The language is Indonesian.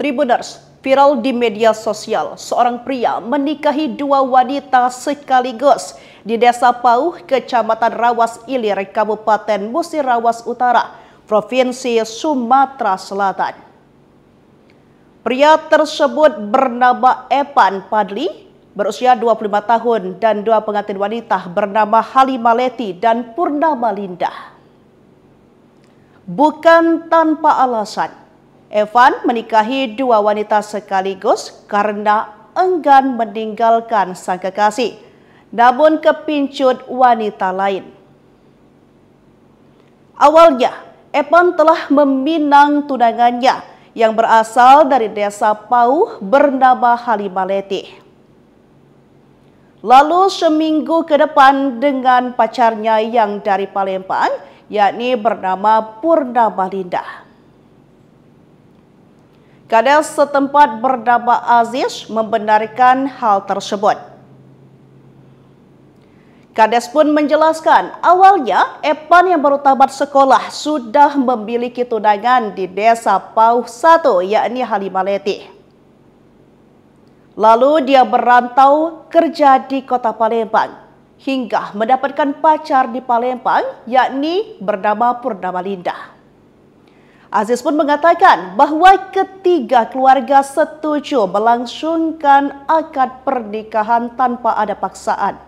Tribuners, viral di media sosial, seorang pria menikahi dua wanita sekaligus di Desa Pauh, Kecamatan Rawas Ilir, Kabupaten Musirawas Utara, Provinsi Sumatera Selatan. Pria tersebut bernama Evan Padli, berusia 25 tahun, dan dua pengantin wanita bernama Halimah Leti dan Purnama Linda. Bukan tanpa alasan, Evan menikahi dua wanita sekaligus karena enggan meninggalkan sang kekasih, namun kepincut wanita lain. Awalnya, Evan telah meminang tunangannya yang berasal dari Desa Pauh bernama Halimah Leti. Lalu seminggu ke depan dengan pacarnya yang dari Palembang, yakni bernama Purnama Linda. Kades setempat bernama Aziz membenarkan hal tersebut. Kades pun menjelaskan awalnya Evan yang baru tamat sekolah sudah memiliki tunangan di Desa Pauh 1, yakni Halimah Leti. Lalu dia merantau kerja di kota Palembang hingga mendapatkan pacar di Palembang, yakni bernama Purnama Linda. Aziz pun mengatakan bahwa ketiga keluarga setuju melangsungkan akad pernikahan tanpa ada paksaan.